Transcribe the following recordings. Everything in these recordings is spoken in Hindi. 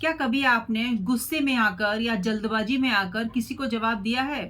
क्या कभी आपने गुस्से में आकर या जल्दबाजी में आकर किसी को जवाब दिया है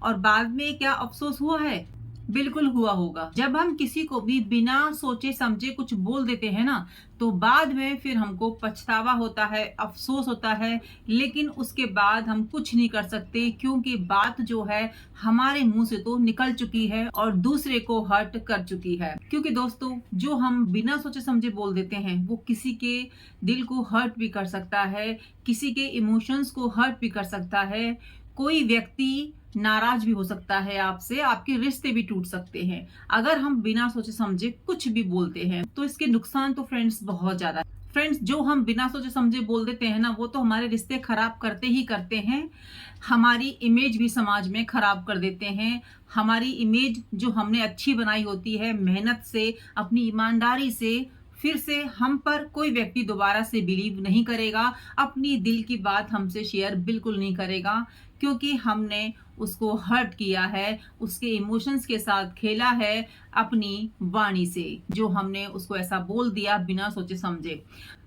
और बाद में क्या अफसोस हुआ है? बिल्कुल हुआ होगा। जब हम किसी को भी बिना सोचे समझे कुछ बोल देते हैं ना, तो बाद में फिर हमको पछतावा होता है, अफसोस होता है, लेकिन उसके बाद हम कुछ नहीं कर सकते क्योंकि बात जो है हमारे मुंह से तो निकल चुकी है और दूसरे को हर्ट कर चुकी है। क्योंकि दोस्तों, जो हम बिना सोचे समझे बोल देते हैं वो किसी के दिल को हर्ट भी कर सकता है, किसी के इमोशंस को हर्ट भी कर सकता है। कोई व्यक्ति नाराज भी हो सकता है आपसे, आपके रिश्ते भी टूट सकते हैं अगर हम बिना सोचे समझे कुछ भी बोलते हैं। तो इसके नुकसान तो फ्रेंड्स बहुत ज्यादा है। फ्रेंड्स, जो हम बिना सोचे समझे बोल देते हैं ना, वो तो हमारे रिश्ते खराब करते ही करते हैं। हमारी इमेज भी समाज में खराब कर देते हैं। हमारी इमेज जो हमने अच्छी बनाई होती है मेहनत से, अपनी ईमानदारी से, फिर से हम पर कोई व्यक्ति दोबारा से बिलीव नहीं करेगा, अपनी दिल की बात हमसे शेयर बिल्कुल नहीं करेगा, क्योंकि हमने उसको हर्ट किया है, उसके इमोशंस के साथ खेला है अपनी वाणी से, जो हमने उसको ऐसा बोल दिया बिना सोचे समझे।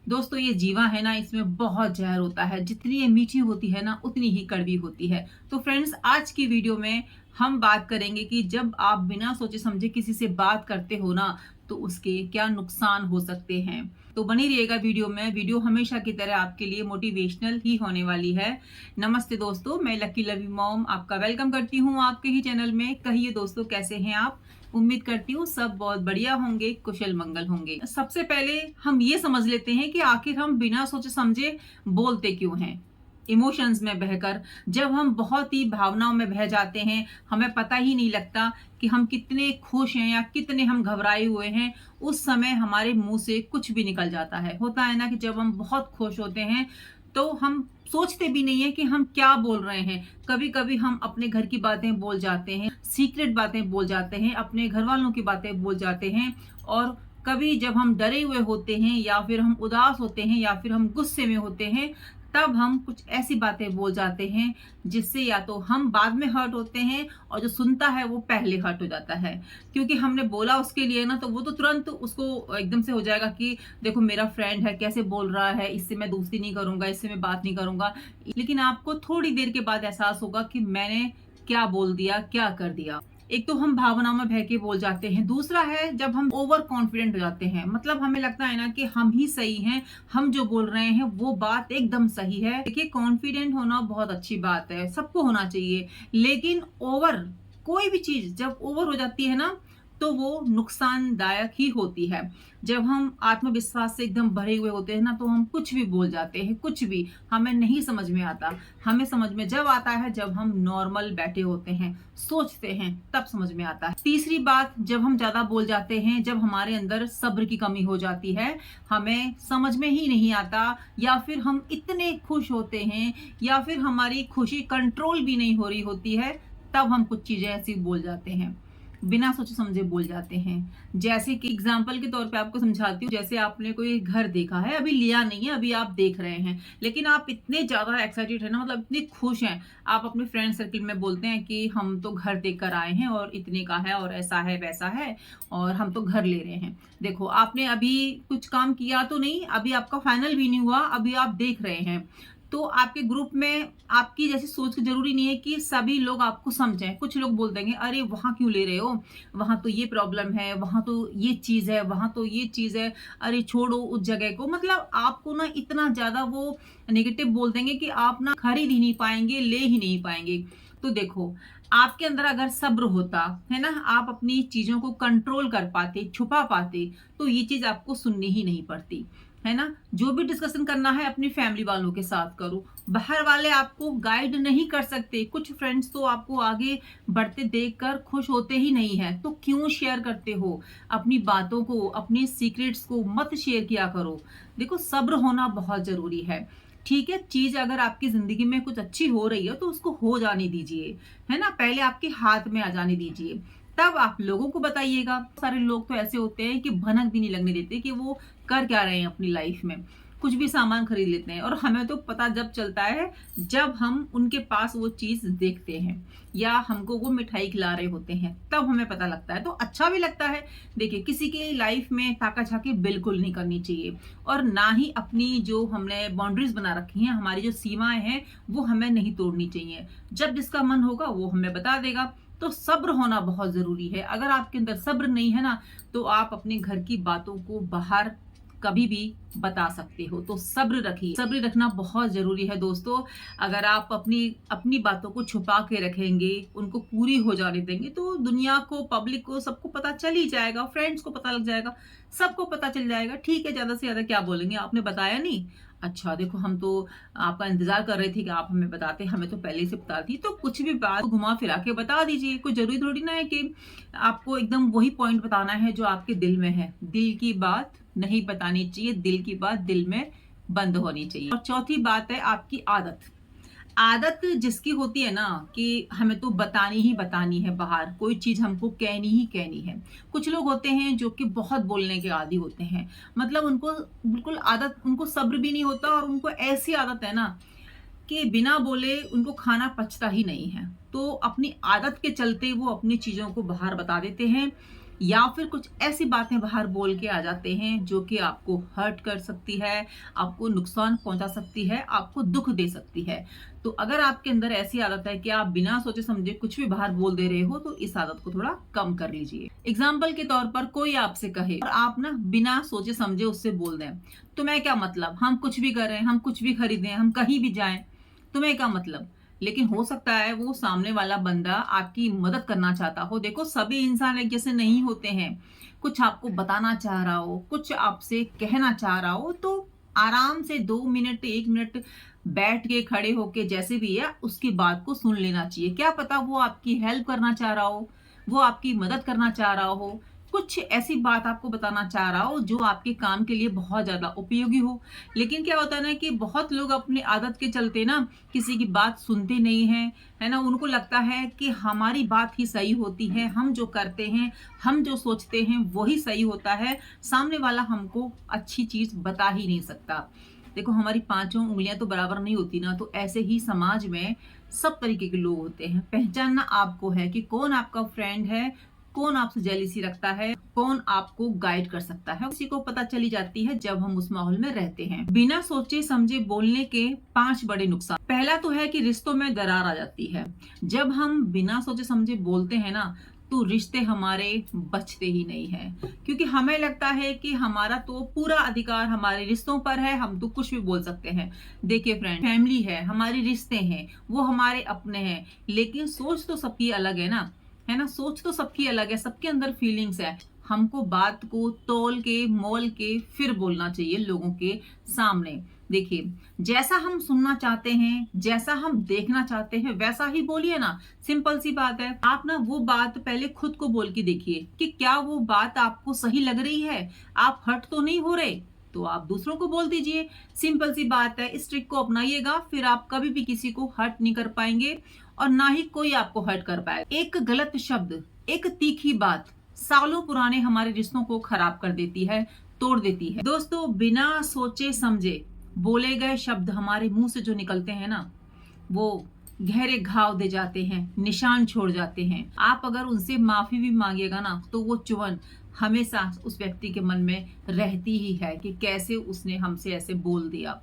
दोस्तों, ये जीवा है ना, इसमें बहुत जहर होता है। जितनी ये मीठी होती है ना, उतनी ही कड़वी होती है। तो फ्रेंड्स, आज की वीडियो में हम बात करेंगे कि जब आप बिना सोचे समझे किसी से बात करते हो ना, तो उसके क्या नुकसान हो सकते हैं। तो बनी रहिएगा वीडियो में। वीडियो हमेशा की तरह आपके लिए मोटिवेशनल ही होने वाली है। नमस्ते दोस्तों, मैं लकी लवी मॉम आपका वेलकम करती हूँ आपके ही चैनल में। कहिए दोस्तों, कैसे हैं आप? उम्मीद करती हूँ सब बहुत बढ़िया होंगे, कुशल मंगल होंगे। सबसे पहले हम ये समझ लेते हैं कि आखिर हम बिना सोचे समझे बोलते क्यों हैं। इमोशंस में बहकर, जब हम बहुत ही भावनाओं में बह जाते हैं, हमें पता ही नहीं लगता कि हम कितने खुश हैं या कितने हम घबराए हुए हैं, उस समय हमारे मुंह से कुछ भी निकल जाता है। होता है ना कि जब हम बहुत खुश होते हैं तो हम सोचते भी नहीं है कि हम क्या बोल रहे हैं। कभी कभी हम अपने घर की बातें बोल जाते हैं, सीक्रेट बातें बोल जाते हैं, अपने घर वालों की बातें बोल जाते हैं। और कभी जब हम डरे हुए होते हैं या फिर हम उदास होते हैं या फिर हम गुस्से में होते हैं, तब हम कुछ ऐसी बातें बोल जाते हैं जिससे या तो हम बाद में हर्ट होते हैं और जो सुनता है वो पहले हर्ट हो जाता है। क्योंकि हमने बोला उसके लिए ना, तो वो तो तुरंत उसको एकदम से हो जाएगा कि देखो मेरा फ्रेंड है, कैसे बोल रहा है, इससे मैं दोस्ती नहीं करूंगा, इससे मैं बात नहीं करूंगा। लेकिन आपको थोड़ी देर के बाद एहसास होगा कि मैंने क्या बोल दिया, क्या कर दिया। एक तो हम भावनाओं में बह के बोल जाते हैं, दूसरा है जब हम ओवर कॉन्फिडेंट हो जाते हैं। मतलब हमें लगता है ना कि हम ही सही हैं, हम जो बोल रहे हैं वो बात एकदम सही है। देखिए, कॉन्फिडेंट होना बहुत अच्छी बात है, सबको होना चाहिए, लेकिन ओवर, कोई भी चीज जब ओवर हो जाती है ना, तो वो नुकसानदायक ही होती है। जब हम आत्मविश्वास से एकदम भरे हुए होते हैं ना, तो हम कुछ भी बोल जाते हैं, कुछ भी हमें नहीं समझ में आता। हमें समझ में जब आता है जब हम नॉर्मल बैठे होते हैं, सोचते हैं, तब समझ में आता है। तीसरी बात, जब हम ज्यादा बोल जाते हैं, जब हमारे अंदर सब्र की कमी हो जाती है, हमें समझ में ही नहीं आता, या फिर हम इतने खुश होते हैं या फिर हमारी खुशी कंट्रोल भी नहीं हो रही होती है, तब हम कुछ चीजें ऐसी बोल जाते हैं, बिना सोचे समझे बोल जाते हैं। जैसे कि एग्जाम्पल के तौर पे आपको समझाती हूँ। जैसे आपने कोई घर देखा है, अभी लिया नहीं है, अभी आप देख रहे हैं, लेकिन आप इतने ज्यादा एक्साइटेड है ना, मतलब इतने खुश हैं, आप अपने फ्रेंड सर्कल में बोलते हैं कि हम तो घर देख कर आए हैं और इतने का है और ऐसा है वैसा है और हम तो घर ले रहे हैं। देखो, आपने अभी कुछ काम किया तो नहीं, अभी आपका फाइनल भी नहीं हुआ, अभी आप देख रहे हैं। तो आपके ग्रुप में आपकी जैसी सोच, जरूरी नहीं है कि सभी लोग आपको समझें। कुछ लोग बोल देंगे, अरे वहां क्यों ले रहे हो, वहां तो ये प्रॉब्लम है, वहां तो ये चीज है, वहां तो ये चीज है, अरे छोड़ो उस जगह को। मतलब आपको ना इतना ज्यादा वो नेगेटिव बोल देंगे कि आप ना खरीद ही नहीं पाएंगे, ले ही नहीं पाएंगे। तो देखो, आपके अंदर अगर सब्र होता है ना, आप अपनी चीजों को कंट्रोल कर पाते, छुपा पाते, तो ये चीज आपको सुननी ही नहीं पड़ती, है ना। जो भी डिस्कशन करना है अपनी फैमिली वालों के साथ करो, बाहर वाले आपको गाइड नहीं कर सकते। कुछ फ्रेंड्स तो आपको आगे बढ़ते देखकर खुश होते ही नहीं है, तो क्यों शेयर करते हो अपनी बातों को, अपनी सीक्रेट्स को मत शेयर किया करो। देखो, सब्र होना बहुत जरूरी है। ठीक है, चीज अगर आपकी जिंदगी में कुछ अच्छी हो रही है तो उसको हो जाने दीजिए, है ना, पहले आपके हाथ में आ जाने दीजिए, तब आप लोगों को बताइएगा। सारे लोग तो ऐसे होते हैं कि भनक भी नहीं लगने देते कि वो कर क्या रहे हैं अपनी लाइफ में। कुछ भी सामान खरीद लेते हैं, और हमें तो पता जब चलता है जब हम उनके पास वो चीज देखते हैं या हमको वो मिठाई खिला रहे होते हैं, तब हमें पता लगता है, तो अच्छा भी लगता है। देखिए, किसी की लाइफ में ताका-झाकी बिल्कुल नहीं करनी चाहिए, और ना ही अपनी जो हमने बाउंड्रीज बना रखी हैं, हमारी जो सीमाएं हैं, वो हमें नहीं तोड़नी चाहिए। जब जिसका मन होगा वो हमें बता देगा। तो सब्र होना बहुत जरूरी है। अगर आपके अंदर सब्र नहीं है ना, तो आप अपने घर की बातों को बाहर कभी भी बता सकते हो। तो सब्र रखिए, सब्र रखना बहुत जरूरी है दोस्तों। अगर आप अपनी अपनी बातों को छुपा के रखेंगे, उनको पूरी हो जाने देंगे, तो दुनिया को, पब्लिक को, सबको पता चल ही जाएगा, फ्रेंड्स को पता लग जाएगा, सबको पता चल जाएगा। ठीक है, ज्यादा से ज्यादा क्या बोलेंगे, आपने बताया नहीं, अच्छा देखो हम तो आपका इंतजार कर रहे थे कि आप हमें बताते, हमें तो पहले से बता दी। तो कुछ भी बात घुमा फिरा के बता दीजिए। कोई जरूरी थोड़ी ना है कि आपको एकदम वही पॉइंट बताना है जो आपके दिल में है। दिल की बात नहीं बतानी चाहिए, दिल की बात दिल में बंद होनी चाहिए। और चौथी बात है आपकी आदत। आदत जिसकी होती है ना कि हमें तो बतानी ही बतानी है, बाहर कोई चीज हमको कहनी ही कहनी है। कुछ लोग होते हैं जो कि बहुत बोलने के आदी होते हैं, मतलब उनको बिल्कुल आदत, उनको सब्र भी नहीं होता, और उनको ऐसी आदत है ना कि बिना बोले उनको खाना पचता ही नहीं है। तो अपनी आदत के चलते वो अपनी चीजों को बाहर बता देते हैं, या फिर कुछ ऐसी बातें बाहर बोल के आ जाते हैं जो कि आपको हर्ट कर सकती है, आपको नुकसान पहुंचा सकती है, आपको दुख दे सकती है। तो अगर आपके अंदर ऐसी आदत है कि आप बिना सोचे समझे कुछ भी बाहर बोल दे रहे हो, तो इस आदत को थोड़ा कम कर लीजिए। एग्जाम्पल के तौर पर कोई आपसे कहे और आप ना बिना सोचे समझे उससे बोल दें, तुम्हें क्या मतलब, हम कुछ भी करें, हम कुछ भी खरीदें, हम कहीं भी जाएं, तुम्हें क्या मतलब। लेकिन हो सकता है वो सामने वाला बंदा आपकी मदद करना चाहता हो। देखो, सभी इंसान एक जैसे नहीं होते हैं। कुछ आपको बताना चाह रहा हो, कुछ आपसे कहना चाह रहा हो, तो आराम से 2 मिनट 1 मिनट बैठ के, खड़े होके, जैसे भी है, उसकी बात को सुन लेना चाहिए। क्या पता वो आपकी हेल्प करना चाह रहा हो, वो आपकी मदद करना चाह रहा हो, कुछ ऐसी बात आपको बताना चाह रहा हो जो आपके काम के लिए बहुत ज्यादा उपयोगी हो। लेकिन क्या होता है ना कि बहुत लोग अपनी आदत के चलते ना किसी की बात सुनते नहीं है, है ना। उनको लगता है कि हमारी बात ही सही होती है, हम जो करते हैं, हम जो सोचते हैं वही सही होता है, सामने वाला हमको अच्छी चीज बता ही नहीं सकता। देखो, हमारी पांचों उंगलियां तो बराबर नहीं होती ना, तो ऐसे ही समाज में सब तरीके के लोग होते हैं। पहचानना आपको है कि कौन आपका फ्रेंड है, कौन आपसे जेलिसी रखता है, कौन आपको गाइड कर सकता है, किसी को पता चली जाती है जब हम उस माहौल में रहते हैं। बिना सोचे समझे बोलने के 5 बड़े नुकसान। पहला तो है कि रिश्तों में दरार आ जाती है। जब हम बिना सोचे समझे बोलते हैं ना, तो रिश्ते हमारे बचते ही नहीं है, क्योंकि हमें लगता है कि हमारा तो पूरा अधिकार हमारे रिश्तों पर है, हम तो कुछ भी बोल सकते हैं। देखिए फ्रेंड, फैमिली है, हमारे रिश्ते हैं, वो हमारे अपने हैं, लेकिन सोच तो सबकी अलग है ना। सोच तो सबकी अलग है, सबके अंदर फीलिंग्स है। हमको बात को तौल के, मोल के फिर बोलना चाहिए लोगों के सामने। देखिए, जैसा हम सुनना चाहते हैं, जैसा हम देखना चाहते हैं, वैसा ही बोलिए ना। सिंपल सी बात है। आप ना वो बात पहले खुद को बोल के देखिए कि क्या वो बात आपको सही लग रही है, आप हर्ट तो नहीं हो रहे, तो आप दूसरों को बोल दीजिए। सिंपल सी बात है, इस ट्रिक को अपनाइएगा, फिर आप कभी भी किसी को हर्ट नहीं कर पाएंगे, और ना ही कोई आपको हर्ट कर पाएगा। एक गलत शब्द, एक तीखी बात सालों पुराने हमारे रिश्तों को खराब कर देती है, तोड़ देती है। दोस्तों, बिना सोचे समझे बोले गए शब्द हमारे मुंह से जो निकलते हैं ना, वो गहरे घाव दे जाते हैं, निशान छोड़ जाते हैं। आप अगर उनसे माफी भी मांगिएगा ना, तो वो चुभन हमेशा उस व्यक्ति के मन में रहती ही है कि कैसे उसने हमसे ऐसे बोल दिया।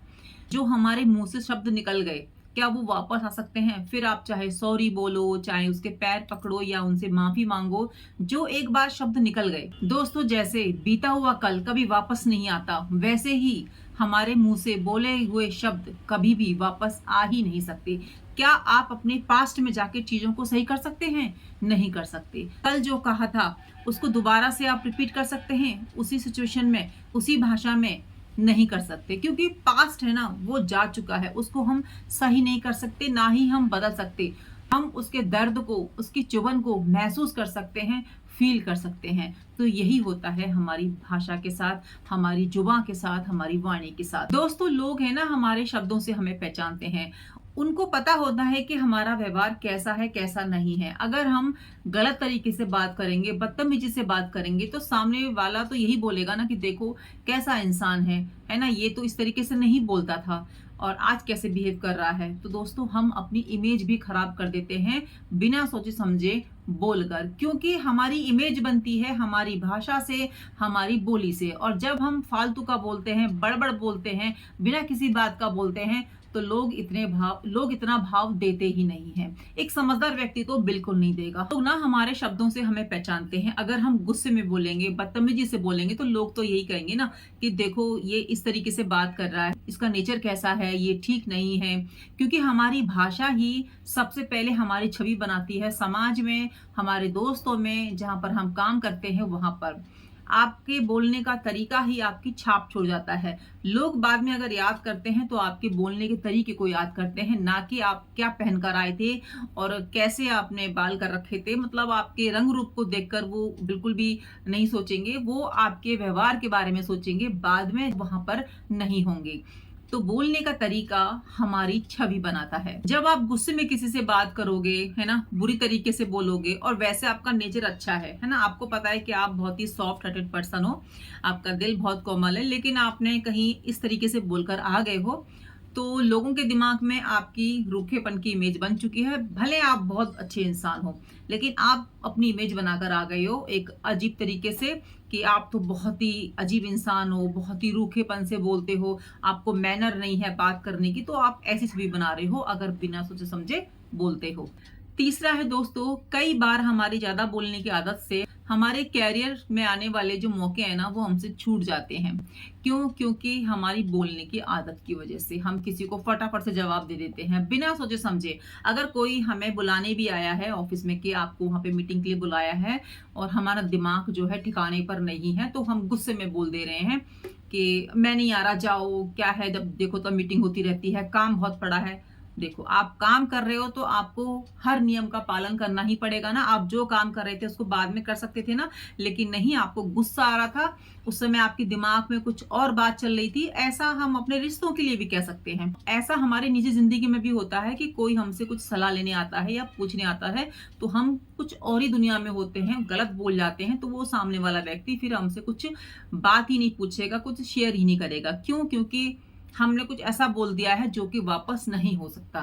जो हमारे मुंह से शब्द निकल गए, क्या वो वापस आ सकते हैं? फिर आप चाहे सॉरी बोलो, चाहे उसके पैर पकड़ो, या उनसे माफी मांगो। जो एक बार शब्द निकल गए, दोस्तों, जैसे बीता हुआ कल कभी वापस नहीं आता, वैसे ही हमारे मुंह से बोले हुए शब्द कभी भी वापस आ ही नहीं सकते। क्या आप अपने पास्ट में जाके चीजों को सही कर सकते हैं? नहीं कर सकते। कल जो कहा था उसको दोबारा से आप रिपीट कर सकते हैं उसी सिचुएशन में, उसी भाषा में? नहीं कर सकते, क्योंकि पास्ट है ना, वो जा चुका है, उसको हम सही नहीं कर सकते, ना ही हम बदल सकते। हम उसके दर्द को, उसकी चुभन को महसूस कर सकते हैं, फील कर सकते हैं। तो यही होता है हमारी भाषा के साथ, हमारी जुबान के साथ, हमारी वाणी के साथ। दोस्तों, लोग है ना, हमारे शब्दों से हमें पहचानते हैं। उनको पता होता है कि हमारा व्यवहार कैसा है, कैसा नहीं है। अगर हम गलत तरीके से बात करेंगे, बदतमीज़ी से बात करेंगे, तो सामने वाला तो यही बोलेगा ना कि देखो कैसा इंसान है ना? ये तो इस तरीके से नहीं बोलता था और आज कैसे बिहेव कर रहा है। तो दोस्तों हम अपनी इमेज भी खराब कर देते हैं बिना सोचे समझे बोलकर, क्योंकि हमारी इमेज बनती है हमारी भाषा से, हमारी बोली से। और जब हम फालतू का बोलते हैं, बड़बड़ बोलते हैं, बिना किसी बात का बोलते हैं, तो लोग इतना भाव देते ही नहीं हैं। एक समझदार व्यक्ति तो बिल्कुल नहीं देगा। लोग ना हमारे शब्दों से हमें पहचानते हैं। अगर हम गुस्से में बोलेंगे, बदतमीजी से बोलेंगे, तो लोग तो यही कहेंगे ना कि देखो ये इस तरीके से बात कर रहा है, इसका नेचर कैसा है, ये ठीक नहीं है। क्योंकि हमारी भाषा ही सबसे पहले हमारी छवि बनाती है समाज में, हमारे दोस्तों में, जहाँ पर हम काम करते हैं वहां पर। आपके बोलने का तरीका ही आपकी छाप छोड़ जाता है। लोग बाद में अगर याद करते हैं तो आपके बोलने के तरीके को याद करते हैं, ना कि आप क्या पहनकर आए थे और कैसे आपने बाल कर रखे थे। मतलब आपके रंग रूप को देखकर वो बिल्कुल भी नहीं सोचेंगे, वो आपके व्यवहार के बारे में सोचेंगे, बाद में वहां पर नहीं होंगे। तो बोलने का तरीका हमारी छवि बनाता है। जब आप गुस्से में किसी से बात करोगे, है ना, बुरी तरीके से बोलोगे, और वैसे आपका नेचर अच्छा है ना, आपको पता है कि आप बहुत ही सॉफ्ट हार्टेड पर्सन हो, आपका दिल बहुत कोमल है, लेकिन आपने कहीं इस तरीके से बोलकर आ गए हो, तो लोगों के दिमाग में आपकी रूखेपन की इमेज बन चुकी है। भले आप बहुत अच्छे इंसान हो, लेकिन आप अपनी इमेज बनाकर आ गए हो एक अजीब तरीके से कि आप तो बहुत ही अजीब इंसान हो, बहुत ही रूखेपन से बोलते हो, आपको मैनर नहीं है बात करने की, तो आप ऐसी छवि बना रहे हो अगर बिना सोचे समझे बोलते हो। तीसरा है दोस्तों, कई बार हमारी ज्यादा बोलने की आदत से हमारे कैरियर में आने वाले जो मौके हैं ना, वो हमसे छूट जाते हैं। क्यों? क्योंकि हमारी बोलने की आदत की वजह से हम किसी को फटाफट से जवाब दे देते हैं बिना सोचे समझे। अगर कोई हमें बुलाने भी आया है ऑफिस में कि आपको वहां पे मीटिंग के लिए बुलाया है, और हमारा दिमाग जो है ठिकाने पर नहीं है, तो हम गुस्से में बोल दे रहे हैं कि मैं नहीं आ रहा, जाओ, क्या है, जब देखो तो मीटिंग होती रहती है, काम बहुत पड़ा है। देखो आप काम कर रहे हो तो आपको हर नियम का पालन करना ही पड़ेगा ना। आप जो काम कर रहे थे उसको बाद में कर सकते थे ना, लेकिन नहीं, आपको गुस्सा आ रहा था, उस समय आपके दिमाग में कुछ और बात चल रही थी। ऐसा हम अपने रिश्तों के लिए भी कह सकते हैं। ऐसा हमारे निजी जिंदगी में भी होता है कि कोई हमसे कुछ सलाह लेने आता है या पूछने आता है, तो हम कुछ और ही दुनिया में होते हैं, गलत बोल जाते हैं, तो वो सामने वाला व्यक्ति फिर हमसे कुछ बात ही नहीं पूछेगा, कुछ शेयर ही नहीं करेगा। क्यों? क्योंकि हमने कुछ ऐसा बोल दिया है जो कि वापस नहीं हो सकता।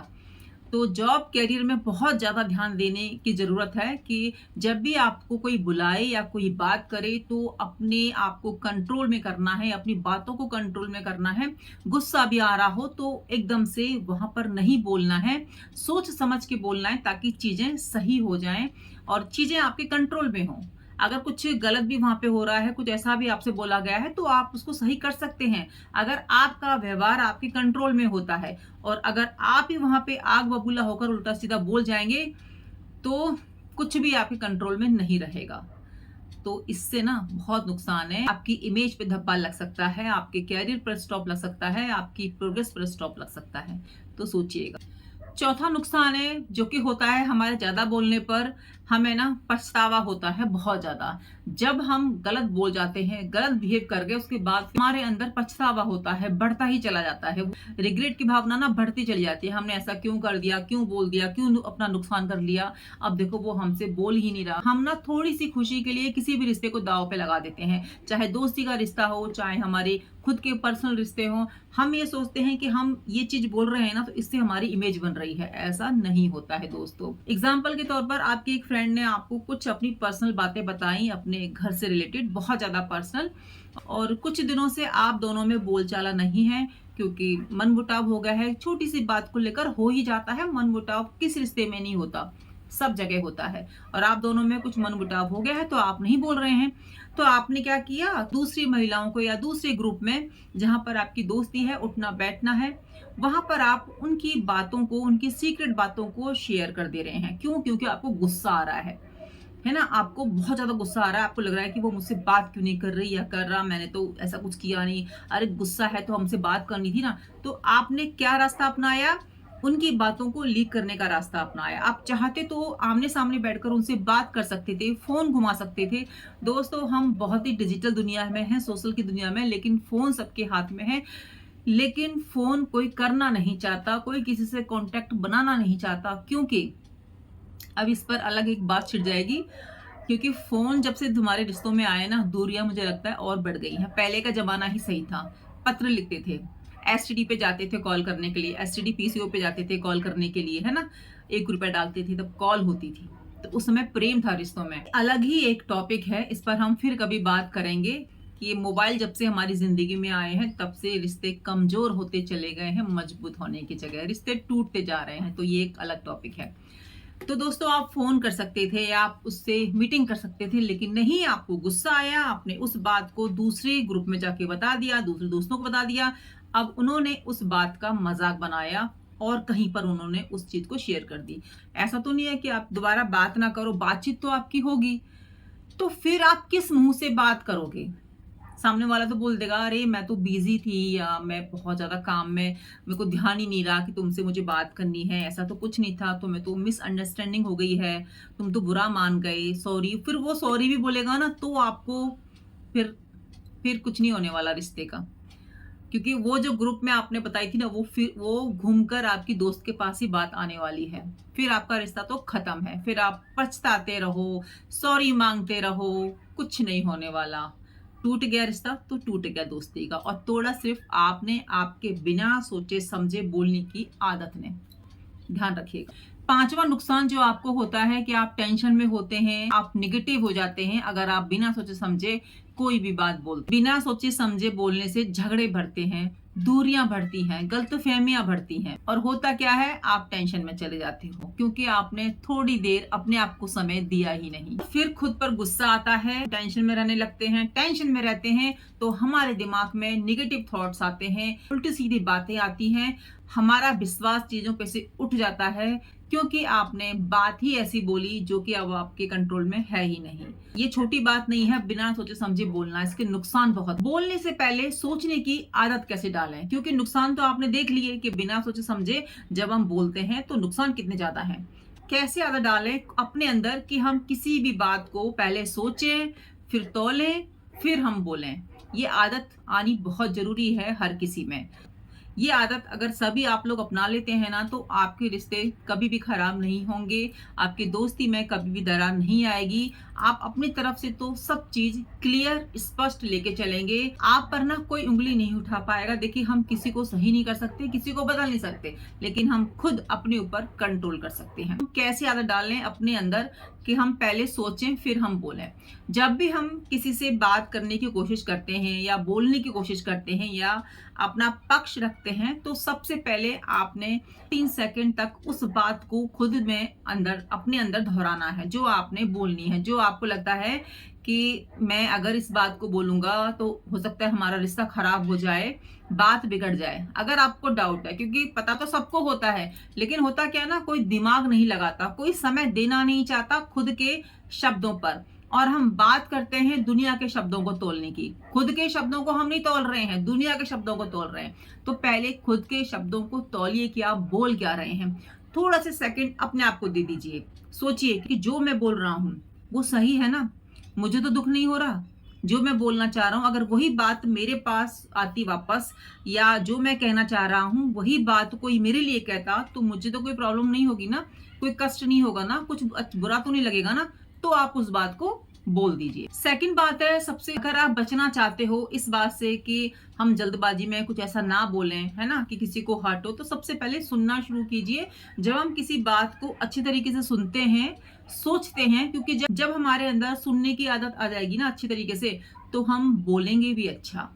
तो जॉब कैरियर में बहुत ज्यादा ध्यान देने की जरूरत है कि जब भी आपको कोई बुलाए या कोई बात करे, तो अपने आप को कंट्रोल में करना है, अपनी बातों को कंट्रोल में करना है। गुस्सा भी आ रहा हो तो एकदम से वहां पर नहीं बोलना है, सोच समझ के बोलना है, ताकि चीजें सही हो जाएं और चीजें आपके कंट्रोल में हों। अगर कुछ गलत भी वहां पे हो रहा है, कुछ ऐसा भी आपसे बोला गया है, तो आप उसको सही कर सकते हैं अगर आपका व्यवहार आपके कंट्रोल में होता है। और अगर आप ही वहां पे आग बबूला होकर उल्टा सीधा बोल जाएंगे, तो कुछ भी आपके कंट्रोल में नहीं रहेगा। तो इससे ना बहुत नुकसान है, आपकी इमेज पे धब्बा लग सकता है, आपके कैरियर पर स्टॉप लग सकता है, आपकी प्रोग्रेस पर स्टॉप लग सकता है। तो सोचिएगा। चौथा नुकसान है जो कि होता है हमारे ज्यादा बोलने पर, हमें ना पछतावा होता है बहुत ज्यादा। जब हम गलत बोल जाते हैं, गलत बिहेव कर गए, उसके बाद हमारे अंदर पछतावा होता है, बढ़ता ही चला जाता है। रिग्रेट की भावना ना बढ़ती चली जाती है, हमने ऐसा क्यों कर दिया, क्यों बोल दिया, क्यों अपना नुकसान कर लिया। अब देखो वो हमसे बोल ही नहीं रहा। हम ना थोड़ी सी खुशी के लिए किसी भी रिश्ते को दांव पे लगा देते हैं, चाहे दोस्ती का रिश्ता हो, चाहे हमारे खुद के पर्सनल रिश्ते हो। हम ये सोचते हैं कि हम ये चीज बोल रहे हैं ना, तो इससे हमारी इमेज बन रही है। ऐसा नहीं होता है दोस्तों। एग्जाम्पल के तौर पर आपकी एक फ्रेंड ने आपको कुछ अपनी पर्सनल बातें बताई, अपने घर से रिलेटेड, बहुत ज्यादा पर्सनल, और कुछ दिनों से आप दोनों में बोलचाला नहीं है, क्योंकि मनमुटाव हो गया है। छोटी सी बात को लेकर हो ही जाता है मनमुटाव, किस रिश्ते में नहीं होता, सब जगह होता है। और आप दोनों में कुछ मनमुटाव हो गया है, तो आप नहीं बोल रहे हैं। तो आपने क्या किया, दूसरी महिलाओं को या दूसरे ग्रुप में जहां पर आपकी दोस्ती है, उठना बैठना है, वहां पर आप उनकी बातों को, उनकी सीक्रेट बातों को शेयर कर दे रहे हैं। क्यों? क्योंकि आपको गुस्सा आ रहा है ना, आपको बहुत ज्यादा गुस्सा आ रहा है। आपको लग रहा है कि वो मुझसे बात क्यों नहीं कर रही या कर रहा, मैंने तो ऐसा कुछ किया नहीं। अरे गुस्सा है तो हमसे बात करनी थी ना। तो आपने क्या रास्ता अपनाया, उनकी बातों को लीक करने का रास्ता अपनाया। आप चाहते तो आमने सामने बैठकर उनसे बात कर सकते थे, फोन घुमा सकते थे। दोस्तों हम बहुत ही डिजिटल दुनिया में हैं, सोशल की दुनिया में, लेकिन फोन सबके हाथ में है। लेकिन फोन कोई करना नहीं चाहता, कोई किसी से कांटेक्ट बनाना नहीं चाहता, क्योंकि अब इस पर अलग एक बात छिड़ जाएगी। क्योंकि फोन जब से तुम्हारे रिश्तों में आए ना, दूरियां मुझे लगता है और बढ़ गई हैं। पहले का जमाना ही सही था। पत्र लिखते थे, एसटीडी पे जाते थे कॉल करने के लिए, एसटीडी पीसीओ पे जाते थे कॉल करने के लिए, है ना। 1 रुपया डालते थे तब कॉल होती थी। तो उस समय प्रेम था रिश्तों में। अलग ही एक टॉपिक है, इस पर हम फिर कभी बात करेंगे कि ये मोबाइल जब से हमारी जिंदगी में आए हैं तब से रिश्ते कमजोर होते चले गए हैं, मजबूत होने की जगह रिश्ते टूटते जा रहे हैं। तो ये एक अलग टॉपिक है। तो दोस्तों, आप फोन कर सकते थे या आप उससे मीटिंग कर सकते थे, लेकिन नहीं, आपको गुस्सा आया, आपने उस बात को दूसरे ग्रुप में जाके बता दिया, दूसरे दोस्तों को बता दिया। अब उन्होंने उस बात का मजाक बनाया और कहीं पर उन्होंने उस चीज को शेयर कर दी। ऐसा तो नहीं है कि आप दोबारा बात ना करो, बातचीत तो आपकी होगी। तो फिर आप किस मुंह से बात करोगे? सामने वाला तो बोल देगा, अरे मैं तो बिजी थी, या मैं बहुत ज्यादा काम में, मेरे को ध्यान ही नहीं रहा कि तुमसे मुझे बात करनी है, ऐसा तो कुछ नहीं था, तुम्हें तो मिसअंडरस्टैंडिंग हो गई है, तुम तो बुरा मान गए, सॉरी। फिर वो सॉरी भी बोलेगा ना, तो आपको फिर कुछ नहीं होने वाला रिश्ते का। क्योंकि वो जो ग्रुप में आपने बताई थी ना, फिर वो घूमकर आपकी दोस्त के पास ही बात आने वाली है। फिर आपका रिश्ता तो खत्म है, फिर आप पछताते रहो, सॉरी मांगते रहो, कुछ नहीं होने वाला। टूट गया रिश्ता तो टूट गया दोस्ती का, और तोड़ा सिर्फ आपने, आपके बिना सोचे समझे बोलने की आदत ने। ध्यान रखिएगा। पांचवा नुकसान जो आपको होता है कि आप टेंशन में होते हैं, आप निगेटिव हो जाते हैं अगर आप बिना सोचे समझे कोई भी बात बोलते। बिना सोचे समझे बोलने से झगड़े बढ़ते हैं, दूरियां बढ़ती हैं, गलतफहमियां बढ़ती हैं, और होता क्या है, आप टेंशन में चले जाते हो क्योंकि आपने थोड़ी देर अपने आप को समय दिया ही नहीं। फिर खुद पर गुस्सा आता है, टेंशन में रहने लगते हैं। टेंशन में रहते हैं तो हमारे दिमाग में निगेटिव थॉट्स आते हैं, उल्टी सीधी बातें आती हैं, हमारा विश्वास चीजों पे से उठ जाता है, क्योंकि आपने बात ही ऐसी बोली जो कि अब आपके कंट्रोल में है ही नहीं। ये छोटी बात नहीं है बिना सोचे समझे बोलना, इसके नुकसान बहुत। बोलने से पहले सोचने की आदत कैसे डालें, क्योंकि नुकसान तो आपने देख लिए कि बिना सोचे समझे जब हम बोलते हैं तो नुकसान कितने ज्यादा हैं। कैसे आदत डालें अपने अंदर कि हम किसी भी बात को पहले सोचें, फिर तौलें, फिर हम बोलें। ये आदत आनी बहुत जरूरी है हर किसी में। ये आदत अगर सभी आप लोग अपना लेते हैं ना, तो आपके रिश्ते कभी भी खराब नहीं होंगे, आपकी दोस्ती में कभी भी दरार नहीं आएगी। आप अपनी तरफ से तो सब चीज क्लियर स्पष्ट लेके चलेंगे, आप पर ना कोई उंगली नहीं उठा पाएगा। देखिए, हम किसी को सही नहीं कर सकते, किसी को बदल नहीं सकते, लेकिन हम खुद अपने ऊपर कंट्रोल कर सकते हैं। हम कैसे आदत डालें अपने अंदर कि हम पहले सोचें फिर हम बोलें। जब भी हम किसी से बात करने की कोशिश करते हैं या बोलने की कोशिश करते हैं या अपना पक्ष रखते हैं, तो सबसे पहले आपने 3 सेकंड तक उस बात को खुद में अंदर, अपने अंदर दोहराना है जो आपने बोलनी है। जो आपको लगता है कि मैं अगर इस बात को बोलूंगा तो हो सकता है हमारा रिश्ता खराब हो जाए, बात बिगड़ जाए। अगर आपको डाउट है, क्योंकि पता तो सबको होता है, लेकिन होता क्या है ना, कोई दिमाग नहीं लगाता, कोई समय देना नहीं चाहता खुद के शब्दों पर। और हम बात करते हैं दुनिया के शब्दों को तोलने की। खुद के शब्दों को हम नहीं तोल रहे हैं, दुनिया के शब्दों को तोल रहे हैं। तो पहले खुद के शब्दों को तौलिए कि आप बोल क्या रहे हैं। थोड़ा से सेकंड अपने आप को दे दीजिए, सोचिए कि जो मैं बोल रहा हूं वो सही है ना, मुझे तो दुख नहीं हो रहा। जो मैं बोलना चाह रहा हूं, अगर वही बात मेरे पास आती वापस, या जो मैं कहना चाह रहा हूं वही बात कोई मेरे लिए कहता, तो मुझे तो कोई प्रॉब्लम नहीं होगी ना, कोई कष्ट नहीं होगा ना, कुछ बुरा तो नहीं लगेगा ना। तो आप उस बात को बोल दीजिए। सेकंड बात है, सबसे अगर आप बचना चाहते हो इस बात से कि हम जल्दबाजी में कुछ ऐसा ना बोलें, है ना, कि किसी को हर्ट हो, तो सबसे पहले सुनना शुरू कीजिए। जब हम किसी बात को अच्छी तरीके से सुनते हैं, सोचते हैं, क्योंकि जब हमारे अंदर सुनने की आदत आ जाएगी ना अच्छी तरीके से, तो हम बोलेंगे भी अच्छा।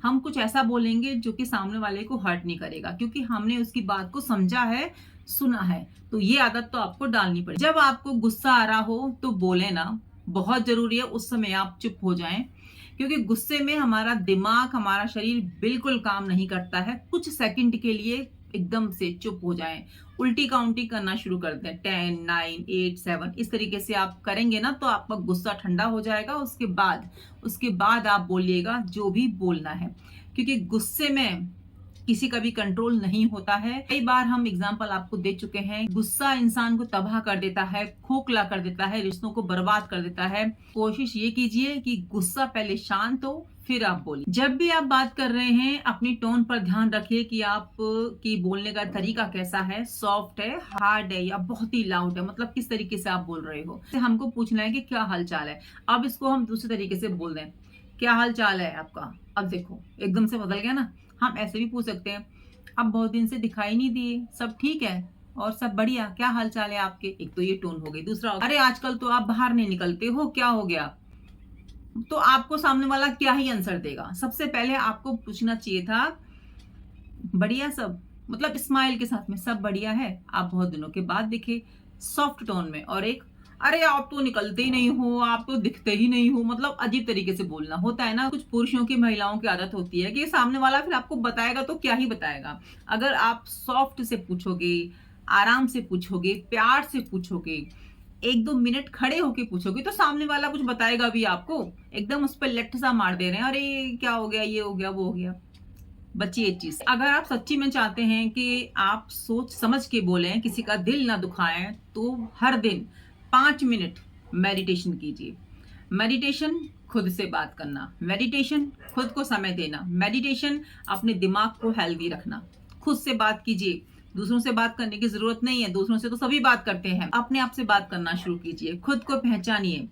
हम कुछ ऐसा बोलेंगे जो कि सामने वाले को हर्ट नहीं करेगा, क्योंकि हमने उसकी बात को समझा है, सुना है। तो ये आदत तो आपको डालनी पड़ेगी। जब आपको गुस्सा आ रहा हो तो बोले ना, बहुत जरूरी है उस समय आप चुप हो जाएं, क्योंकि गुस्से में हमारा दिमाग, हमारा शरीर बिल्कुल काम नहीं करता है। कुछ सेकंड के लिए एकदम से चुप हो जाएं, उल्टी काउंटिंग करना शुरू कर दें, 10, 9, 8, 7, इस तरीके से आप करेंगे ना, तो आपका गुस्सा ठंडा हो जाएगा। उसके बाद आप बोलिएगा जो भी बोलना है, क्योंकि गुस्से में किसी का भी कंट्रोल नहीं होता है। कई बार हम एग्जाम्पल आपको दे चुके हैं। गुस्सा इंसान को तबाह कर देता है, खोखला कर देता है, रिश्तों को बर्बाद कर देता है। कोशिश ये कीजिए कि गुस्सा पहले शांत हो, फिर आप बोलिए। जब भी आप बात कर रहे हैं अपनी टोन पर ध्यान रखिए कि आप की बोलने का तरीका कैसा है, सॉफ्ट है, हार्ड है या बहुत ही लाउड है, मतलब किस तरीके से आप बोल रहे हो। हमको पूछना है कि क्या हाल चाल है। अब इसको हम दूसरे तरीके से बोल दें, क्या हाल चाल है आपका। अब देखो एकदम से बदल गया ना। हम ऐसे भी पूछ सकते हैं, अब बहुत दिन से दिखाई नहीं दिए, सब ठीक है और सब बढ़िया, क्या हाल चाल है आपके। एक तो ये टोन हो गई। दूसरा, अरे आजकल तो आप बाहर नहीं निकलते हो, क्या हो गया। तो आपको सामने वाला क्या ही आंसर देगा। सबसे पहले आपको पूछना चाहिए था, बढ़िया सब, मतलब स्माइल के साथ में, सब बढ़िया है, आप बहुत दिनों के बाद दिखे, सॉफ्ट टोन में। और एक, अरे आप तो निकलते ही नहीं हो, आप तो दिखते ही नहीं हो, मतलब अजीब तरीके से बोलना होता है ना। कुछ पुरुषों की, महिलाओं की आदत होती है कि सामने वाला फिर आपको बताएगा तो क्या ही बताएगा। अगर आप सॉफ्ट से पूछोगे, आराम से पूछोगे, प्यार से पूछोगे, 1-2 मिनट खड़े होके पूछोगे, तो सामने वाला कुछ बताएगा भी आपको। एकदम उस पर लठ सा मार दे रहे हैं, अरे क्या हो गया, ये हो गया, वो हो गया। बचिए इस चीज से। अगर आप सच्ची में चाहते हैं कि आप सोच समझ के बोलें, किसी का दिल ना दुखाएं, तो हर दिन 5 मिनट मेडिटेशन कीजिए। मेडिटेशन खुद से बात करना, मेडिटेशन खुद को समय देना, मेडिटेशन अपने दिमाग को हेल्दी रखना। खुद से बात कीजिए, दूसरों से बात करने की जरूरत नहीं है। दूसरों से तो सभी बात करते हैं, अपने आप से बात करना शुरू कीजिए। खुद को पहचानिए।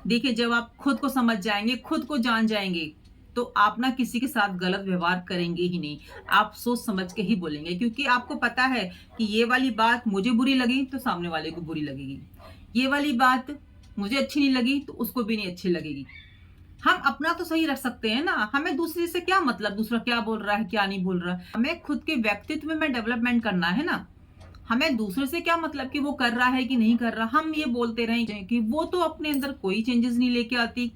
देखिए, जब आप खुद को समझ जाएंगे, खुद को जान जाएंगे, तो आप ना किसी के साथ गलत व्यवहार करेंगे ही नहीं। आप सोच समझ के ही बोलेंगे, क्योंकि आपको पता है कि ये वाली बात मुझे बुरी लगी तो सामने वाले को बुरी लगेगी, ये वाली बात मुझे अच्छी नहीं लगी तो उसको भी नहीं अच्छी लगेगी। हम अपना तो सही रख सकते हैं ना, हमें दूसरे से क्या मतलब, दूसरा क्या बोल रहा है, क्या नहीं बोल रहा है। हमें खुद के व्यक्तित्व में डेवलपमेंट करना है ना। हमें दूसरे से क्या मतलब कि वो कर रहा है कि नहीं कर रहा। हम ये बोलते रहे कि वो तो अपने अंदर कोई चेंजेस नहीं लेके आती,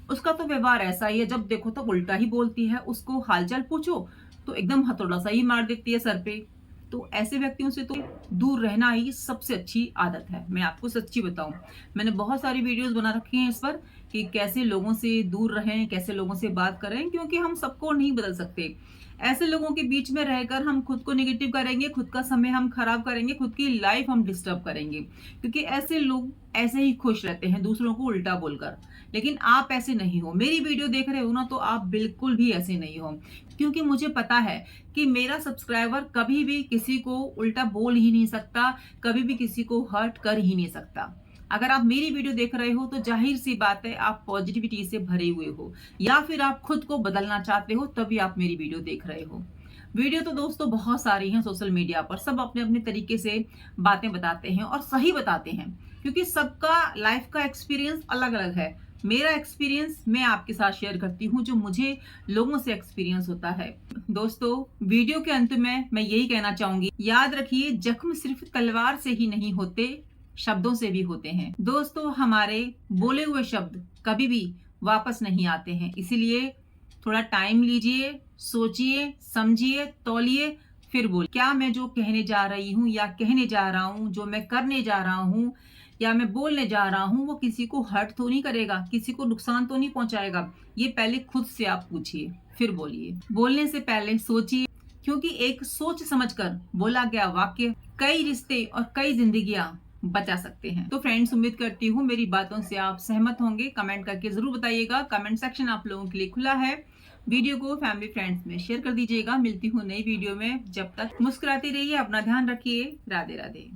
उसका तो व्यवहार ऐसा ही है, जब देखो तो उल्टा ही बोलती है। उसको हालचाल पूछो तो एकदम हथौड़ा सा ही मार देती है सर पे। तो ऐसे व्यक्तियों से तो दूर रहना ही सबसे अच्छी आदत है। मैं आपको सच्ची बताऊं, मैंने बहुत सारी वीडियोस बना रखी हैं इस पर कि कैसे लोगों से दूर रहें, कैसे लोगों से बात करें, क्योंकि हम सबको नहीं बदल सकते। ऐसे लोगों के बीच में रहकर हम खुद को नेगेटिव करेंगे, खुद का समय हम खराब करेंगे, खुद की लाइफ हम डिस्टर्ब करेंगे, क्योंकि ऐसे लोग ऐसे ही खुश रहते हैं दूसरों को उल्टा बोलकर। लेकिन आप ऐसे नहीं हो। मेरी वीडियो देख रहे हो ना, तो आप बिल्कुल भी ऐसे नहीं हो, क्योंकि मुझे पता है कि मेरा सब्सक्राइबर कभी भी किसी को उल्टा बोल ही नहीं सकता, कभी भी किसी को हर्ट कर ही नहीं सकता। अगर आप मेरी वीडियो देख रहे हो तो जाहिर सी बात है आप पॉजिटिविटी से भरे हुए हो, या फिर आप खुद को बदलना चाहते हो, तभी आप मेरी वीडियो देख रहे हो। वीडियो तो दोस्तों बहुत सारी हैं सोशल मीडिया पर, सब अपने अपने तरीके से बातें बताते हैं और सही बताते हैं, क्योंकि सबका लाइफ का एक्सपीरियंस अलग अलग है। मेरा एक्सपीरियंस मैं आपके साथ शेयर करती हूँ, जो मुझे लोगों से एक्सपीरियंस होता है। दोस्तों, वीडियो के अंत में मैं यही कहना चाहूंगी, याद रखिए, जख्म सिर्फ तलवार से ही नहीं होते, शब्दों से भी होते हैं। दोस्तों, हमारे बोले हुए शब्द कभी भी वापस नहीं आते हैं, इसीलिए थोड़ा टाइम लीजिए, सोचिए, समझिए, तौलिए, फिर बोलिए। क्या मैं जो कहने जा रही हूँ या कहने जा रहा हूँ, जो मैं करने जा रहा हूँ या मैं बोलने जा रहा हूँ, वो किसी को हर्ट तो नहीं करेगा, किसी को नुकसान तो नहीं पहुंचाएगा। ये पहले खुद से आप पूछिए, फिर बोलिए। बोलने से पहले सोचिए, क्योंकि एक सोच समझकर बोला गया वाक्य कई रिश्ते और कई जिंदगियां बचा सकते हैं। तो फ्रेंड्स, उम्मीद करती हूँ मेरी बातों से आप सहमत होंगे। कमेंट करके जरूर बताइएगा। कमेंट सेक्शन आप लोगों के लिए खुला है। वीडियो को फैमिली फ्रेंड्स में शेयर कर दीजिएगा। मिलती हूँ नई वीडियो में, जब तक मुस्कुराते रहिए, अपना ध्यान रखिए। राधे राधे।